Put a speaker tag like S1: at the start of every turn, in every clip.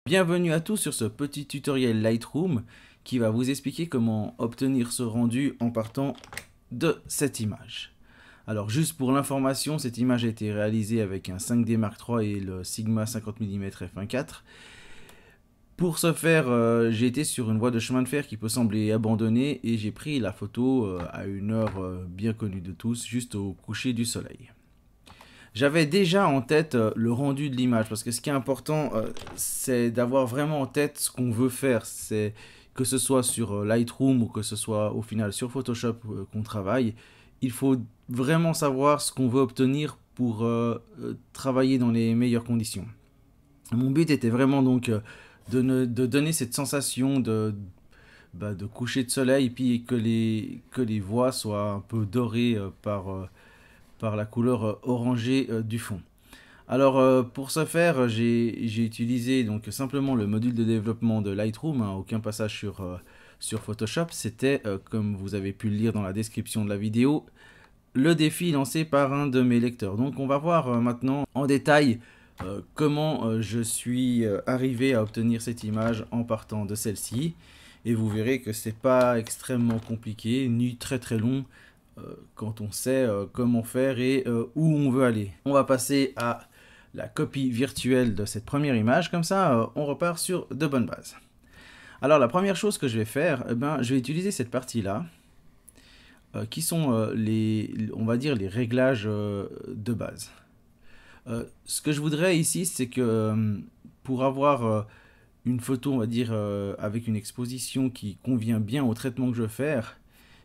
S1: Bienvenue à tous sur ce petit tutoriel Lightroom qui va vous expliquer comment obtenir ce rendu en partant de cette image. Alors juste pour l'information, cette image a été réalisée avec un 5D Mark III et le Sigma 50 mm f1.4. Pour ce faire, j'ai été sur une voie de chemin de fer qui peut sembler abandonnée et j'ai pris la photo à une heure bien connue de tous, juste au coucher du soleil. J'avais déjà en tête le rendu de l'image, parce que ce qui est important, c'est d'avoir vraiment en tête ce qu'on veut faire. C'est que ce soit sur Lightroom ou que ce soit au final sur Photoshop qu'on travaille, il faut vraiment savoir ce qu'on veut obtenir pour travailler dans les meilleures conditions. Mon but était vraiment donc de donner cette sensation de coucher de soleil, et puis que les voies soient un peu dorées par la couleur orangée du fond. Alors pour ce faire, j'ai utilisé donc simplement le module de développement de Lightroom, hein, aucun passage sur Photoshop. C'était, comme vous avez pu le lire dans la description de la vidéo, le défi lancé par un de mes lecteurs. Donc on va voir maintenant en détail comment je suis arrivé à obtenir cette image en partant de celle-ci. Et vous verrez que c'est pas extrêmement compliqué, ni très très long, quand on sait comment faire et où on veut aller. On va passer à la copie virtuelle de cette première image, comme ça on repart sur de bonnes bases. Alors la première chose que je vais faire, je vais utiliser cette partie-là, qui sont on va dire les réglages de base. Ce que je voudrais ici, c'est que pour avoir une photo, on va dire, avec une exposition qui convient bien au traitement que je veux faire,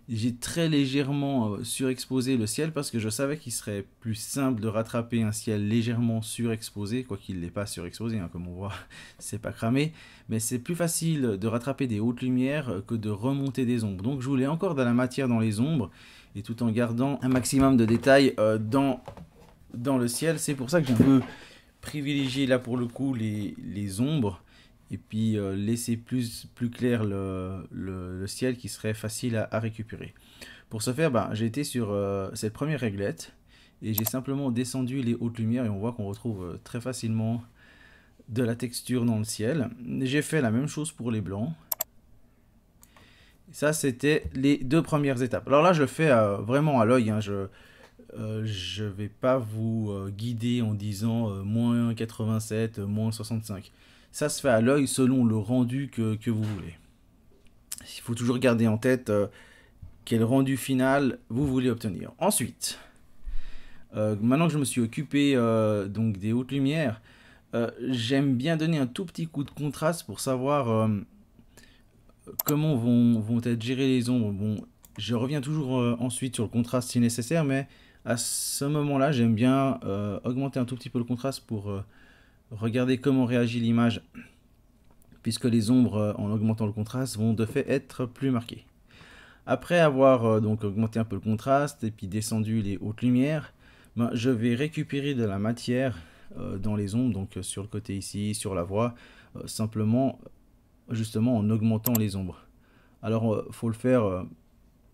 S1: j'ai très légèrement surexposé le ciel parce que je savais qu'il serait plus simple de rattraper un ciel légèrement surexposé, quoi qu'il n'est pas surexposé, hein, comme on voit, c'est pas cramé, mais c'est plus facile de rattraper des hautes lumières que de remonter des ombres. Donc je voulais encore de la matière dans les ombres, et tout en gardant un maximum de détails dans le ciel. C'est pour ça que j'ai un peu privilégié là pour le coup les ombres, et puis laisser plus clair le ciel qui serait facile à récupérer. Pour ce faire, j'ai été sur cette première réglette et j'ai simplement descendu les hautes lumières et on voit qu'on retrouve très facilement de la texture dans le ciel. J'ai fait la même chose pour les blancs. Ça, c'était les deux premières étapes. Alors là, je le fais vraiment à l'œil, hein. Je vais pas vous guider en disant moins 87, moins 65. Ça se fait à l'œil selon le rendu que vous voulez. Il faut toujours garder en tête quel rendu final vous voulez obtenir. Ensuite, maintenant que je me suis occupé donc des hautes lumières, j'aime bien donner un tout petit coup de contraste pour savoir comment vont être gérées les ombres. Bon, je reviens toujours ensuite sur le contraste si nécessaire, mais à ce moment-là, j'aime bien augmenter un tout petit peu le contraste pour regarder comment réagit l'image, puisque les ombres, en augmentant le contraste, vont de fait être plus marquées. Après avoir donc augmenté un peu le contraste et puis descendu les hautes lumières, je vais récupérer de la matière dans les ombres, donc sur le côté ici, sur la voie, simplement justement en augmentant les ombres. Alors faut le faire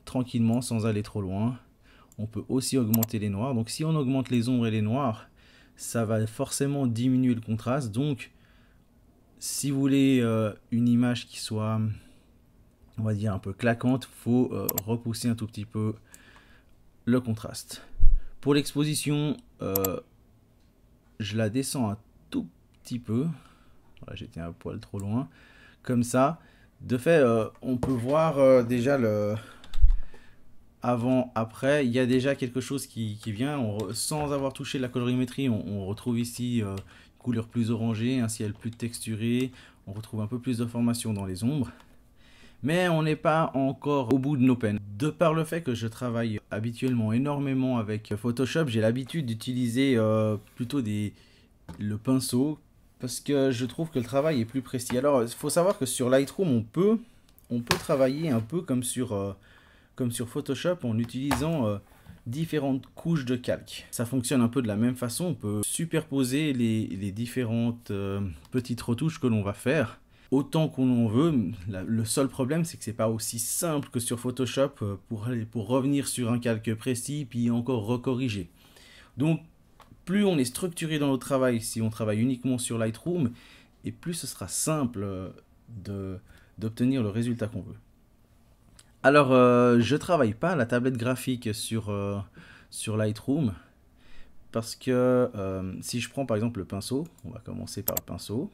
S1: tranquillement sans aller trop loin. On peut aussi augmenter les noirs. Donc si on augmente les ombres et les noirs, ça va forcément diminuer le contraste. Donc si vous voulez une image qui soit, on va dire, un peu claquante, il faut repousser un tout petit peu le contraste. Pour l'exposition, je la descends un tout petit peu. Voilà, j'étais un poil trop loin. Comme ça, de fait, on peut voir déjà le avant, après. Il y a déjà quelque chose qui vient. Sans avoir touché la colorimétrie, on retrouve ici une couleur plus orangée, un ciel plus texturé. On retrouve un peu plus d'informations dans les ombres. Mais on n'est pas encore au bout de nos peines. De par le fait que je travaille habituellement énormément avec Photoshop, j'ai l'habitude d'utiliser plutôt le pinceau, parce que je trouve que le travail est plus précis. Alors, il faut savoir que sur Lightroom, on peut travailler un peu comme sur Photoshop en utilisant différentes couches de calque. Ça fonctionne un peu de la même façon. On peut superposer les différentes petites retouches que l'on va faire autant qu'on en veut. Le seul problème, c'est que c'est pas aussi simple que sur Photoshop pour revenir sur un calque précis puis encore recorriger. Donc plus on est structuré dans notre travail, si on travaille uniquement sur Lightroom, et plus ce sera simple d'obtenir le résultat qu'on veut. Alors, je travaille pas la tablette graphique sur Lightroom parce que si je prends par exemple le pinceau, on va commencer par le pinceau.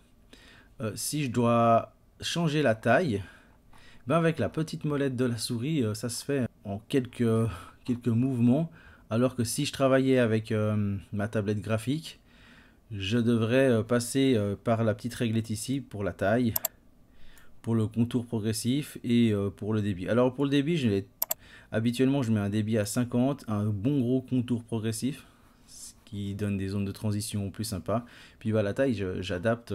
S1: Si je dois changer la taille, ben avec la petite molette de la souris, ça se fait en quelques mouvements, alors que si je travaillais avec ma tablette graphique, je devrais passer par la petite réglette ici pour la taille, pour le contour progressif et pour le débit. Alors pour le débit, habituellement je mets un débit à 50, un bon gros contour progressif, ce qui donne des zones de transition plus sympas. Puis la taille, j'adapte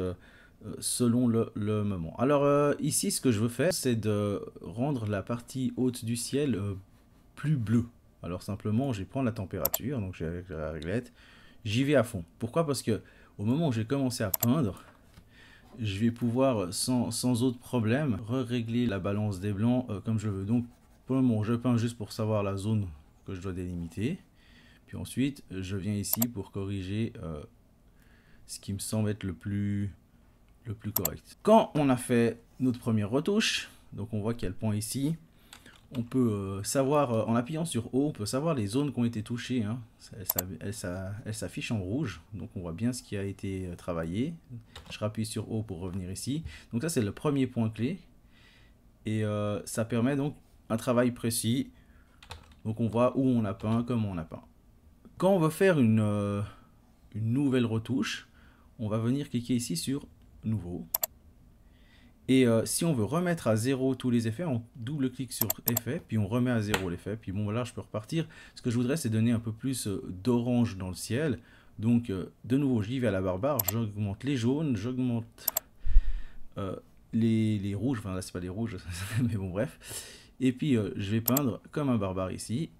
S1: selon le moment. Alors ici, ce que je veux faire, c'est de rendre la partie haute du ciel plus bleue. Alors simplement, je vais prendre la température, donc j'ai avec la réglette, j'y vais à fond. Pourquoi? Parce que au moment où j'ai commencé à peindre, je vais pouvoir sans autre problème régler la balance des blancs comme je veux. Donc pour le moment, je peins juste pour savoir la zone que je dois délimiter. Puis ensuite, je viens ici pour corriger ce qui me semble être le plus correct. Quand on a fait notre première retouche, donc on voit qu'il y a le point ici, on peut savoir, en appuyant sur O, on peut savoir les zones qui ont été touchées. Hein. Elle s'affiche en rouge, donc on voit bien ce qui a été travaillé. Je rappuie sur O pour revenir ici. Donc ça, c'est le premier point clé. Et ça permet donc un travail précis. Donc on voit où on a peint, comment on a peint. Quand on veut faire une nouvelle retouche, on va venir cliquer ici sur Nouveau. Et si on veut remettre à 0 tous les effets, on double-clique sur Effet, puis on remet à 0 l'effet. Puis bon, voilà, je peux repartir. Ce que je voudrais, c'est donner un peu plus d'orange dans le ciel. Donc, de nouveau, j'y vais à la barre, j'augmente les jaunes, j'augmente les rouges. Enfin, là, c'est pas les rouges, mais bon, bref. Et puis, je vais peindre comme un barbare ici.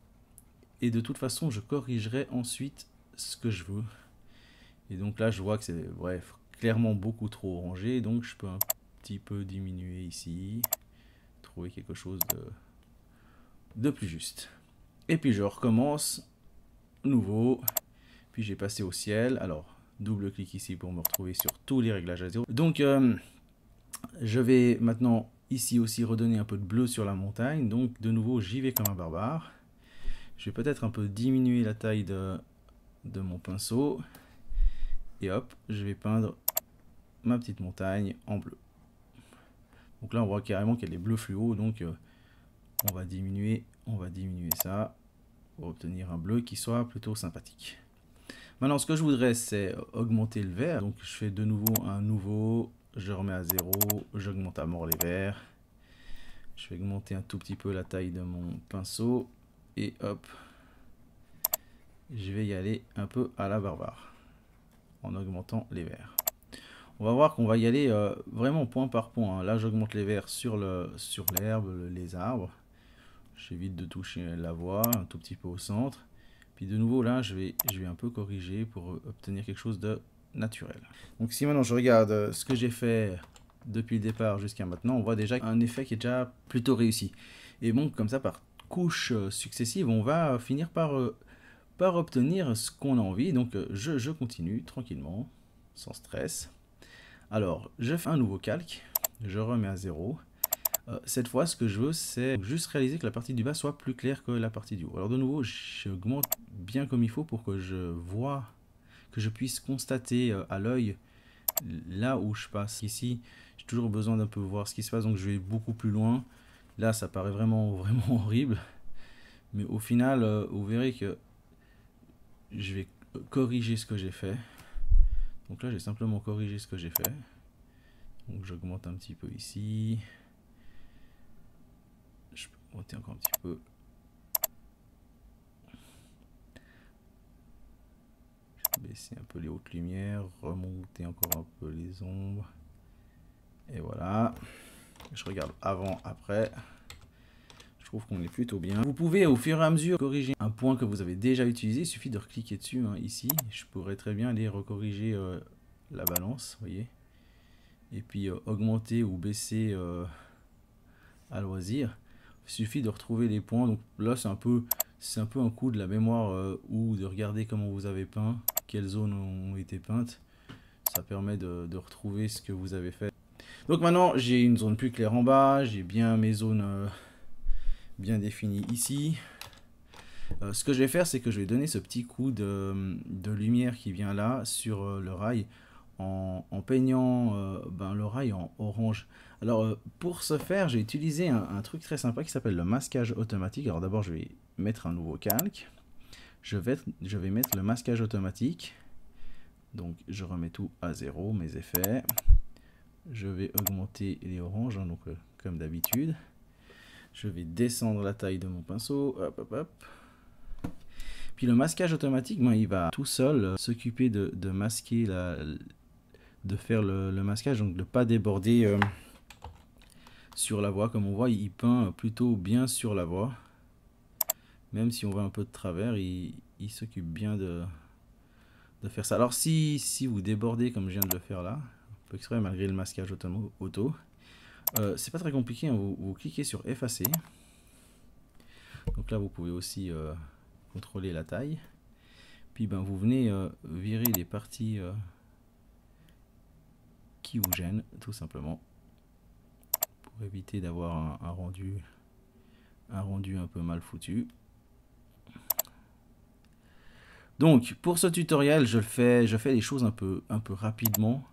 S1: Et de toute façon, je corrigerai ensuite ce que je veux. Et donc là, je vois que c'est, bref, clairement beaucoup trop orangé. Donc, je peux un petit peu diminuer ici, trouver quelque chose de plus juste. Et puis je recommence, nouveau, puis j'ai passé au ciel. Alors double clic ici pour me retrouver sur tous les réglages à zéro. Donc je vais maintenant ici aussi redonner un peu de bleu sur la montagne. Donc de nouveau j'y vais comme un barbare. Je vais peut-être un peu diminuer la taille de mon pinceau. Et hop, je vais peindre ma petite montagne en bleu. Donc là, on voit carrément qu'il y a des bleus fluo, donc on va diminuer ça pour obtenir un bleu qui soit plutôt sympathique. Maintenant, ce que je voudrais, c'est augmenter le vert. Donc, je fais de nouveau un nouveau, je remets à 0, j'augmente à mort les verts. Je vais augmenter un tout petit peu la taille de mon pinceau et hop, je vais y aller un peu à la barbare en augmentant les verts. On va voir qu'on va y aller vraiment point par point. Hein. Là, j'augmente les verts sur l'herbe, les arbres. J'évite de toucher la voie, un tout petit peu au centre. Puis de nouveau, là, je vais un peu corriger pour obtenir quelque chose de naturel. Donc si maintenant je regarde ce que j'ai fait depuis le départ jusqu'à maintenant, on voit déjà un effet qui est déjà plutôt réussi. Et bon, comme ça, par couches successives, on va finir par obtenir ce qu'on a envie. Donc je continue tranquillement, sans stress. Alors, je fais un nouveau calque, je remets à 0. Cette fois, ce que je veux, c'est juste réaliser que la partie du bas soit plus claire que la partie du haut. Alors de nouveau, j'augmente bien comme il faut pour que je vois, que je puisse constater à l'œil là où je passe. Ici, j'ai toujours besoin d'un peu voir ce qui se passe, donc je vais beaucoup plus loin. Là, ça paraît vraiment horrible. Mais au final, vous verrez que je vais corriger ce que j'ai fait. Donc là, j'ai simplement corrigé ce que j'ai fait. Donc j'augmente un petit peu ici. Je peux augmenter encore un petit peu. Je vais baisser un peu les hautes lumières, remonter encore un peu les ombres. Et voilà. Je regarde avant, après. Je trouve qu'on est plutôt bien. Vous pouvez au fur et à mesure corriger un point que vous avez déjà utilisé. Il suffit de recliquer dessus hein, ici. Je pourrais très bien aller recorriger la balance, vous voyez. Et puis augmenter ou baisser à loisir. Il suffit de retrouver les points. Donc là, c'est un peu un coup de la mémoire ou de regarder comment vous avez peint, quelles zones ont été peintes. ça permet de retrouver ce que vous avez fait. Donc maintenant, j'ai une zone plus claire en bas, j'ai bien mes zones bien définies ici. Ce que je vais faire, c'est que je vais donner ce petit coup de lumière qui vient là sur le rail en peignant le rail en orange. Alors pour ce faire, j'ai utilisé un truc très sympa qui s'appelle le masquage automatique. Alors d'abord, je vais mettre un nouveau calque. Je vais mettre le masquage automatique. Donc je remets tout à 0, mes effets. Je vais augmenter les oranges, hein, donc comme d'habitude. Je vais descendre la taille de mon pinceau. Hop, hop, hop. Puis le masquage automatique, il va tout seul s'occuper de masquer, de faire le masquage, donc de ne pas déborder sur la voie. Comme on voit, il peint plutôt bien sur la voie. Même si on va un peu de travers, il s'occupe bien de faire ça. Alors si vous débordez comme je viens de le faire là, un peu exprès malgré le masquage auto, c'est pas très compliqué, hein, vous cliquez sur effacer. Donc là vous pouvez aussi contrôler la taille. Puis vous venez virer les parties qui vous gênent, tout simplement, pour éviter d'avoir un rendu un peu mal foutu. Donc pour ce tutoriel, je fais les choses un peu rapidement.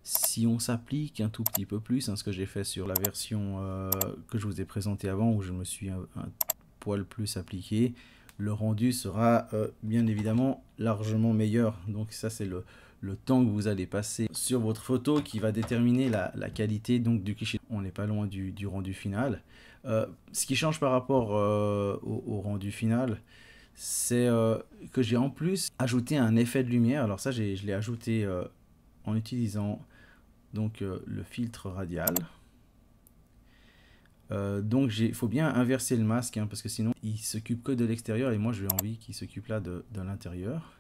S1: Si on s'applique un tout petit peu plus, hein, ce que j'ai fait sur la version que je vous ai présentée avant, où je me suis un poil plus appliqué, le rendu sera bien évidemment largement meilleur. Donc ça, c'est le temps que vous allez passer sur votre photo qui va déterminer la qualité donc du cliché. On n'est pas loin du rendu final. Ce qui change par rapport au rendu final, c'est que j'ai en plus ajouté un effet de lumière. Alors ça, je l'ai ajouté en utilisant donc le filtre radial. Donc il faut bien inverser le masque, hein, parce que sinon il s'occupe que de l'extérieur et moi j'ai envie qu'il s'occupe là de l'intérieur.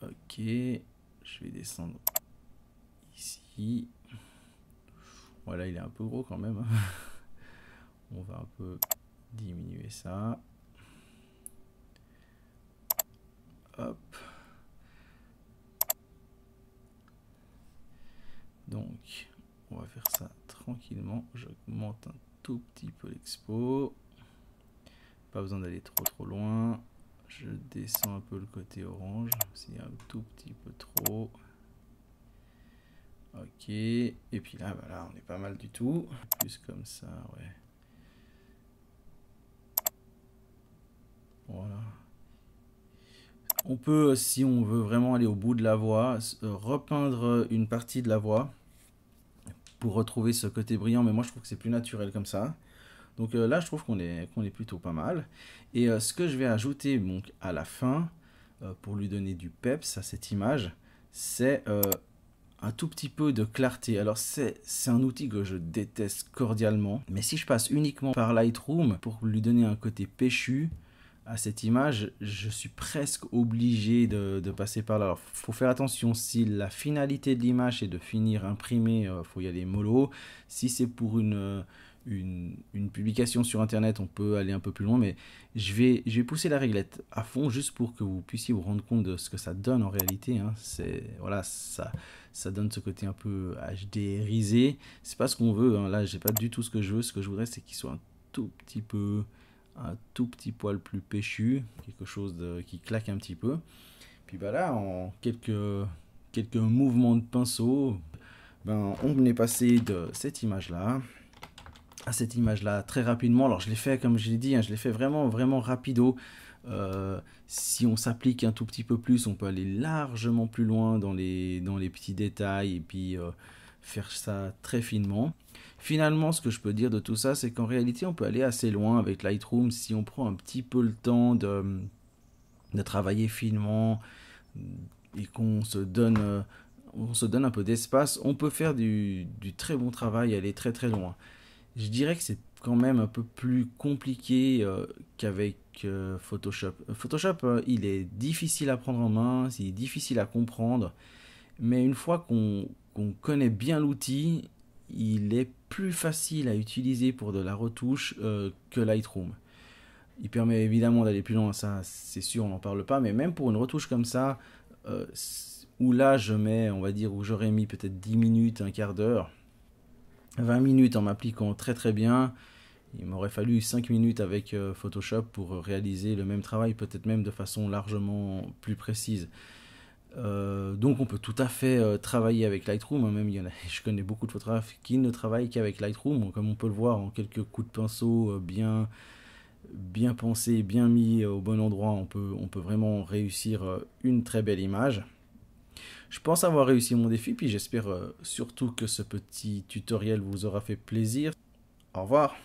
S1: Ok, je vais descendre ici. Voilà, il est un peu gros quand même, hein. On va un peu diminuer ça. Hop. Donc on va faire ça tranquillement. J'augmente un tout petit peu l'expo. Pas besoin d'aller trop loin. Je descends un peu le côté orange, c'est un tout petit peu trop. Ok, et puis là, voilà, on est pas mal du tout. Plus comme ça, ouais. Voilà. On peut, si on veut vraiment aller au bout de la voie, repeindre une partie de la voie pour retrouver ce côté brillant, mais moi je trouve que c'est plus naturel comme ça. Donc là, je trouve qu'on est plutôt pas mal. Et ce que je vais ajouter donc, à la fin, pour lui donner du peps à cette image, c'est un tout petit peu de clarté. Alors c'est un outil que je déteste cordialement, mais si je passe uniquement par Lightroom pour lui donner un côté péchu à cette image, je suis presque obligé de passer par là. Alors faut faire attention, si la finalité de l'image est de finir imprimé, faut y aller mollo. Si c'est pour une publication sur internet, on peut aller un peu plus loin, mais je vais pousser la réglette à fond juste pour que vous puissiez vous rendre compte de ce que ça donne en réalité, hein. Voilà, ça donne ce côté un peu HDrisé. C'est pas ce qu'on veut, hein. Là j'ai pas du tout ce que je veux. Ce que je voudrais, c'est qu'il soit un tout petit poil plus péchu, quelque chose qui claque un petit peu. Puis là, en quelques mouvements de pinceau, on est passé de cette image là à cette image là très rapidement. Alors je l'ai fait, comme je l'ai dit, hein, je l'ai fait vraiment rapido. Si on s'applique un tout petit peu plus, on peut aller largement plus loin dans les petits détails et puis faire ça très finement. Finalement, ce que je peux dire de tout ça, c'est qu'en réalité, on peut aller assez loin avec Lightroom si on prend un petit peu le temps de travailler finement et qu'on se donne un peu d'espace. On peut faire du très bon travail, aller très loin. Je dirais que c'est quand même un peu plus compliqué qu'avec Photoshop. Photoshop, il est difficile à prendre en main, il est difficile à comprendre, mais une fois qu'on connaît bien l'outil, il est plus facile à utiliser pour de la retouche que Lightroom. Il permet évidemment d'aller plus loin, ça c'est sûr, on n'en parle pas, mais même pour une retouche comme ça, où là je mets, on va dire, où j'aurais mis peut-être 10 minutes, un quart d'heure, 20 minutes en m'appliquant très très bien. Il m'aurait fallu 5 minutes avec Photoshop pour réaliser le même travail, peut-être même de façon largement plus précise. Donc on peut tout à fait travailler avec Lightroom, hein. Même je connais beaucoup de photographes qui ne travaillent qu'avec Lightroom, comme on peut le voir en quelques coups de pinceau bien pensés, bien mis au bon endroit, on peut vraiment réussir une très belle image. Je pense avoir réussi mon défi, puis j'espère surtout que ce petit tutoriel vous aura fait plaisir. Au revoir.